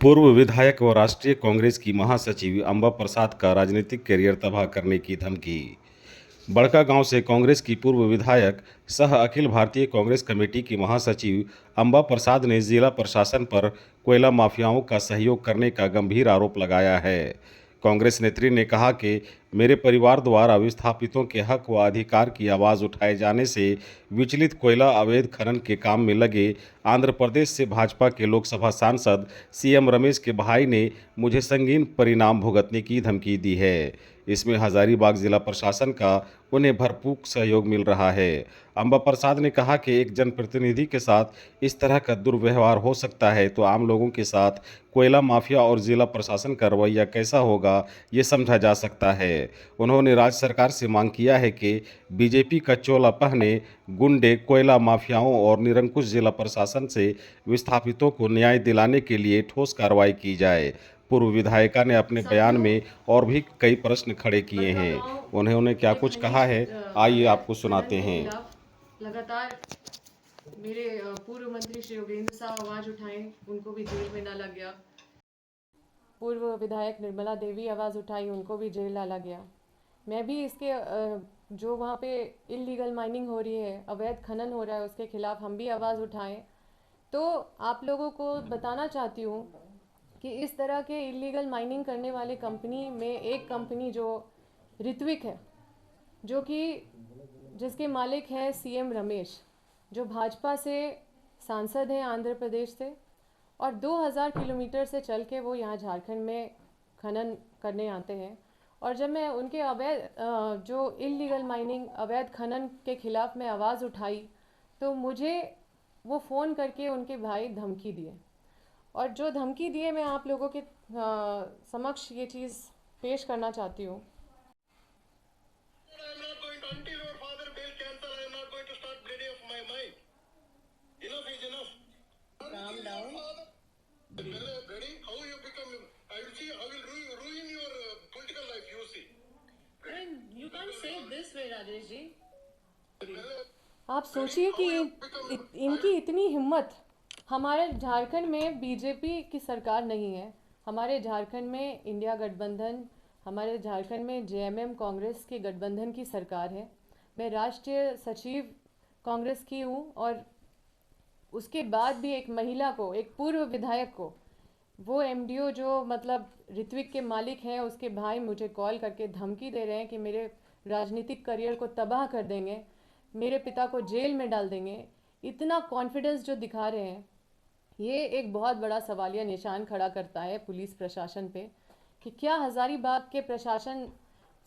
पूर्व विधायक व राष्ट्रीय कांग्रेस की महासचिव अंबा प्रसाद का राजनीतिक करियर तबाह करने की धमकी। बड़कागांव से कांग्रेस की पूर्व विधायक सह अखिल भारतीय कांग्रेस कमेटी की महासचिव अंबा प्रसाद ने जिला प्रशासन पर कोयला माफियाओं का सहयोग करने का गंभीर आरोप लगाया है। कांग्रेस नेत्री ने कहा कि मेरे परिवार द्वारा विस्थापितों के हक व अधिकार की आवाज़ उठाए जाने से विचलित कोयला अवैध खनन के काम में लगे आंध्र प्रदेश से भाजपा के लोकसभा सांसद सीएम रमेश के भाई ने मुझे संगीन परिणाम भुगतने की धमकी दी है। इसमें हजारीबाग जिला प्रशासन का उन्हें भरपूर सहयोग मिल रहा है। अंबा प्रसाद ने कहा कि एक जनप्रतिनिधि के साथ इस तरह का दुर्व्यवहार हो सकता है तो आम लोगों के साथ कोयला माफिया और जिला प्रशासन का रवैया कैसा होगा ये समझा जा सकता है। उन्होंने राज्य सरकार से मांग किया है कि बीजेपी का चोला पहने गुंडे कोयला माफियाओं और निरंकुश जिला प्रशासन से विस्थापितों को न्याय दिलाने के लिए ठोस कार्रवाई की जाए। पूर्व विधायिका ने अपने बयान में और भी कई प्रश्न खड़े किए हैं। उन्होंने क्या कुछ कहा है, आइए आपको सुनाते हैं। लगातार मेरे पूर्व मंत्री श्री योगेंद्र साहब आवाज उठाए, उनको भी जेल में डाला गया। पूर्व विधायक निर्मला देवी आवाज़ उठाई, उनको भी जेल डाला गया। मैं भी इसके जो वहाँ पे इलीगल माइनिंग हो रही है, अवैध खनन हो रहा है, उसके खिलाफ हम भी आवाज़ उठाएं। तो आप लोगों को बताना चाहती हूँ कि इस तरह के इलीगल माइनिंग करने वाले कंपनी में एक कंपनी जो ऋत्विक है, जो कि जिसके मालिक हैं सीएम रमेश, जो भाजपा से सांसद हैं आंध्र प्रदेश से, और 2000 किलोमीटर से चल के वो यहाँ झारखंड में खनन करने आते हैं। और जब मैं उनके अवैध जो इलीगल माइनिंग अवैध खनन के खिलाफ मैं आवाज़ उठाई तो मुझे वो फ़ोन करके उनके भाई धमकी दिए, और जो धमकी दिए मैं आप लोगों के समक्ष ये चीज़ पेश करना चाहती हूँ। राजेश जी, आप सोचिए कि इनकी इतनी हिम्मत। हमारे झारखंड में बीजेपी की सरकार नहीं है, हमारे झारखंड में इंडिया गठबंधन, हमारे झारखंड में जेएमएम कांग्रेस के गठबंधन की सरकार है। मैं राष्ट्रीय सचिव कांग्रेस की हूँ, और उसके बाद भी एक महिला को, एक पूर्व विधायक को, वो एमडीओ जो मतलब ऋत्विक के मालिक हैं, उसके भाई मुझे कॉल करके धमकी दे रहे हैं कि मेरे राजनीतिक करियर को तबाह कर देंगे, मेरे पिता को जेल में डाल देंगे। इतना कॉन्फिडेंस जो दिखा रहे हैं, ये एक बहुत बड़ा सवालिया निशान खड़ा करता है पुलिस प्रशासन पे कि क्या हज़ारीबाग के प्रशासन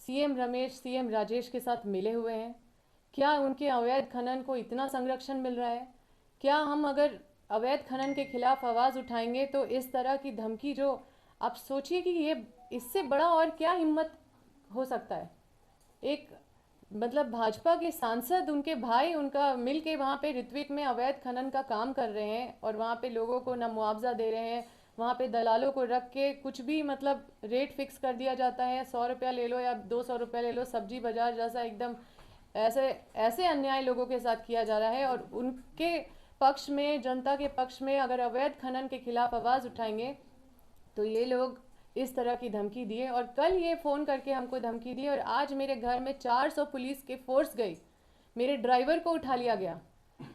सीएम रमेश, सीएम राजेश के साथ मिले हुए हैं? क्या उनके अवैध खनन को इतना संरक्षण मिल रहा है? क्या हम अगर अवैध खनन के खिलाफ आवाज़ उठाएंगे तो इस तरह की धमकी, जो आप सोचिए कि ये इससे बड़ा और क्या हिम्मत हो सकता है? एक मतलब भाजपा के सांसद, उनके भाई, उनका मिल के वहाँ पे ऋत्विक में अवैध खनन का काम कर रहे हैं, और वहाँ पे लोगों को ना मुआवजा दे रहे हैं, वहाँ पे दलालों को रख के कुछ भी मतलब रेट फिक्स कर दिया जाता है, 100 रुपया ले लो या 200 रुपया ले लो, सब्जी बाजार जैसा एकदम ऐसे ऐसे अन्याय लोगों के साथ किया जा रहा है। और उनके पक्ष में, जनता के पक्ष में अगर अवैध खनन के खिलाफ आवाज़ उठाएंगे तो ये लोग इस तरह की धमकी दिए, और कल ये फ़ोन करके हमको धमकी दी, और आज मेरे घर में 400 पुलिस के फोर्स गई, मेरे ड्राइवर को उठा लिया गया।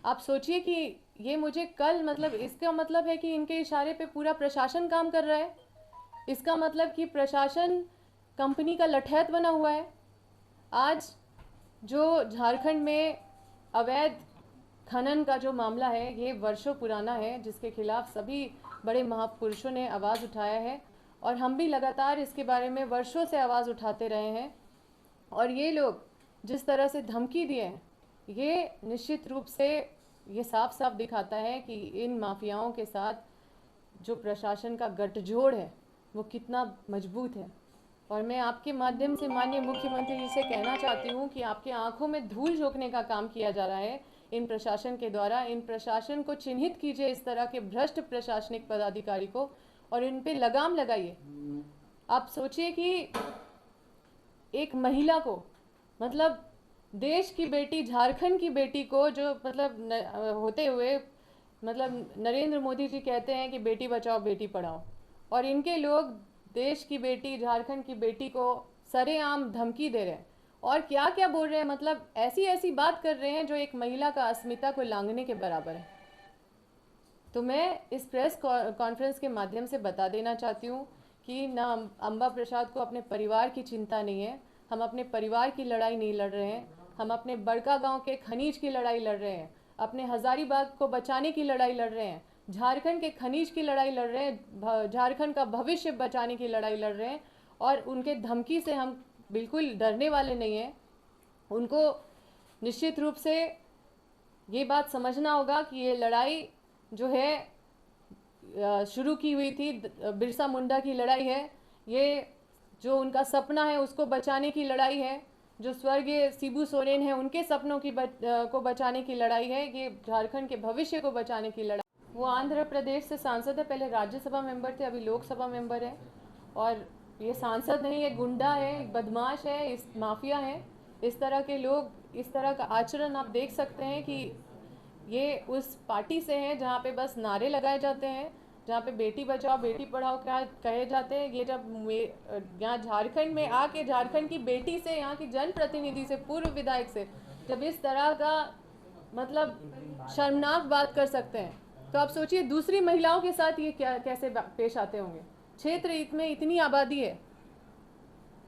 आप सोचिए कि ये मुझे कल, मतलब इसका मतलब है कि इनके इशारे पे पूरा प्रशासन काम कर रहा है। इसका मतलब कि प्रशासन कंपनी का लठैत बना हुआ है। आज जो झारखंड में अवैध खनन का जो मामला है, ये वर्षों पुराना है, जिसके खिलाफ सभी बड़े महापुरुषों ने आवाज़ उठाया है, और हम भी लगातार इसके बारे में वर्षों से आवाज़ उठाते रहे हैं। और ये लोग जिस तरह से धमकी दिए हैं, ये निश्चित रूप से ये साफ साफ दिखाता है कि इन माफियाओं के साथ जो प्रशासन का गठजोड़ है वो कितना मजबूत है। और मैं आपके माध्यम से माननीय मुख्यमंत्री जी से कहना चाहती हूँ कि आपके आंखों में धूल झोंकने का काम किया जा रहा है इन प्रशासन के द्वारा। इन प्रशासन को चिन्हित कीजिए, इस तरह के भ्रष्ट प्रशासनिक पदाधिकारी को, और इन पे लगाम लगाइए। आप सोचिए कि एक महिला को, मतलब देश की बेटी, झारखंड की बेटी को, जो मतलब होते हुए मतलब नरेंद्र मोदी जी कहते हैं कि बेटी बचाओ बेटी पढ़ाओ, और इनके लोग देश की बेटी, झारखंड की बेटी को सरेआम धमकी दे रहे हैं और क्या क्या बोल रहे हैं, मतलब ऐसी ऐसी बात कर रहे हैं जो एक महिला का अस्मिता को लांघने के बराबर है। तो मैं इस प्रेस कॉन्फ्रेंस के माध्यम से बता देना चाहती हूँ कि ना अंबा प्रसाद को अपने परिवार की चिंता नहीं है। हम अपने परिवार की लड़ाई नहीं लड़ रहे हैं, हम अपने बड़का गांव के खनीज की लड़ाई लड़ रहे हैं, अपने हजारीबाग को बचाने की लड़ाई लड़ रहे हैं, झारखंड के खनीज की लड़ाई लड़ रहे हैं, झारखंड का भविष्य बचाने की लड़ाई लड़ रहे हैं। और उनके धमकी से हम बिल्कुल डरने वाले नहीं हैं। उनको निश्चित रूप से ये बात समझना होगा कि ये लड़ाई जो है शुरू की हुई थी, बिरसा मुंडा की लड़ाई है। ये जो उनका सपना है उसको बचाने की लड़ाई है, जो स्वर्गीय शिबू सोरेन है उनके सपनों की को बचाने की लड़ाई है। ये झारखंड के भविष्य को बचाने की लड़ाई। वो आंध्र प्रदेश से सांसद है, पहले राज्यसभा मेंबर थे, अभी लोकसभा मेंबर है। और ये सांसद नहीं, ये गुंडा है, बदमाश है, इस माफिया है। इस तरह के लोग, इस तरह का आचरण आप देख सकते हैं कि ये उस पार्टी से हैं जहाँ पे बस नारे लगाए जाते हैं, जहाँ पे बेटी बचाओ बेटी पढ़ाओ क्या कहे जाते हैं। ये जब यहाँ झारखंड में आके झारखंड की बेटी से, यहाँ की जनप्रतिनिधि से, पूर्व विधायक से जब इस तरह का मतलब शर्मनाक बात कर सकते हैं, तो आप सोचिए दूसरी महिलाओं के साथ ये क्या कैसे पेश आते होंगे। क्षेत्र में इतनी आबादी है,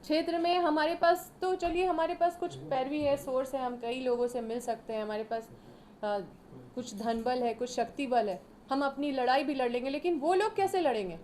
क्षेत्र में हमारे पास तो चलिए हमारे पास कुछ पैरवी है, सोर्स है, हम कई लोगों से मिल सकते हैं, हमारे पास कुछ धन बल है, कुछ शक्ति बल है, हम अपनी लड़ाई भी लड़ लेंगे। लेकिन वो लोग कैसे लड़ेंगे?